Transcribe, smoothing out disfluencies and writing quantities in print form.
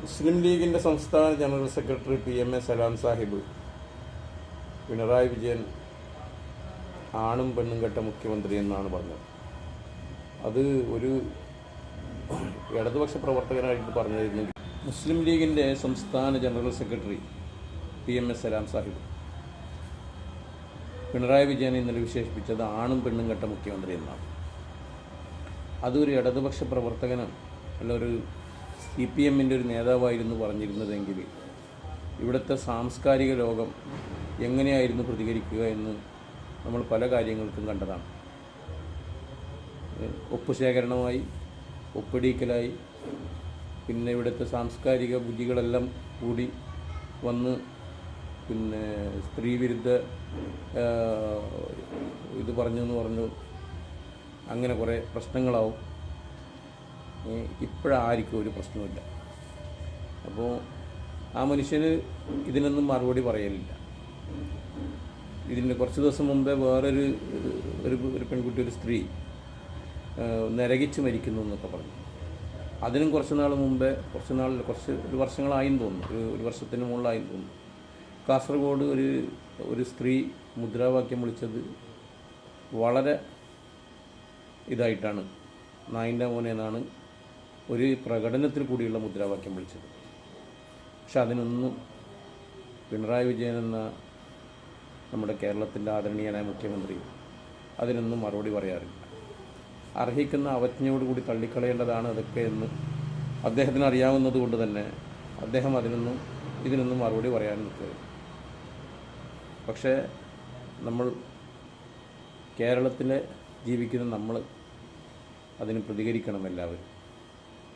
മുസ്ലിം ലീഗിൻ്റെ സംസ്ഥാന general secretary PMA സലാം സാഹിബ് പിണറായി വിജയൻ ആണും പെണ്ണും കെട്ട മുഖ്യമന്ത്രി എന്നാണ് പറഞ്ഞത്. അത് ഒരു ഇടതുപക്ഷ പ്രവർത്തകനായിട്ട് പറഞ്ഞിരുന്നെങ്കിൽ മുസ്ലിം ലീഗിൻ്റെ സംസ്ഥാന ജനറൽ സെക്രട്ടറി PMA സലാം സാഹിബ് പിണറായി വിജയൻ ഇന്നലെ വിശേഷിപ്പിച്ചത് ആണും പെണ്ണും കെട്ട മുഖ്യമന്ത്രി എന്നാണ്. അതൊരു ഇടതുപക്ഷ പ്രവർത്തകനാണ്, അല്ല ഒരു CPMൻ്റെ ഒരു നേതാവായിരുന്നു പറഞ്ഞിരുന്നതെങ്കിൽ ഇവിടുത്തെ സാംസ്കാരിക ലോകം എങ്ങനെയായിരുന്നു പ്രതികരിക്കുക എന്ന് നമ്മൾ പല കാര്യങ്ങൾക്കും കണ്ടതാണ്. ഒപ്പുശേഖരണമായി, ഒപ്പിടിക്കലായി, പിന്നെ ഇവിടുത്തെ സാംസ്കാരിക ബുദ്ധികളെല്ലാം കൂടി വന്ന് പിന്നെ സ്ത്രീവിരുദ്ധ ഇത് പറഞ്ഞു അങ്ങനെ കുറേ പ്രശ്നങ്ങളാവും. ഇപ്പോഴായിരിക്കും ഒരു പ്രശ്നമില്ല. അപ്പോൾ ആ മനുഷ്യന് ഇതിനൊന്നും മറുപടി പറയലില്ല. ഇതിന് കുറച്ച് ദിവസം മുമ്പേ വേറൊരു ഒരു പെൺകുട്ടി, ഒരു സ്ത്രീ നരകിച്ച് മരിക്കുന്നു എന്നൊക്കെ പറഞ്ഞു. അതിനും ഒരു വർഷങ്ങളായെന്ന് തോന്നുന്നു, ഒരു വർഷത്തിന് മുകളിലായെന്ന് തോന്നുന്നു. കാസർഗോഡ് ഒരു സ്ത്രീ മുദ്രാവാക്യം വിളിച്ചത് വളരെ ഇതായിട്ടാണ്, നായിൻ്റെ മോനെ എന്നാണ് ഒരു പ്രകടനത്തിൽ കൂടിയുള്ള മുദ്രാവാക്യം വിളിച്ചത്. പക്ഷെ അതിനൊന്നും പിണറായി വിജയൻ എന്ന നമ്മുടെ കേരളത്തിൻ്റെ ആദരണീയനായ മുഖ്യമന്ത്രി അതിനൊന്നും മറുപടി പറയാറില്ല. അർഹിക്കുന്ന അവജ്ഞയോടുകൂടി തള്ളിക്കളയേണ്ടതാണ് അതൊക്കെ എന്ന് അദ്ദേഹത്തിന് അറിയാവുന്നത് കൊണ്ട് തന്നെ അദ്ദേഹം ഇതിനൊന്നും മറുപടി പറയാൻ നിൽക്കുക. പക്ഷേ നമ്മൾ കേരളത്തിൽ ജീവിക്കുന്ന നമ്മൾ അതിന് പ്രതികരിക്കണം എല്ലാവരും.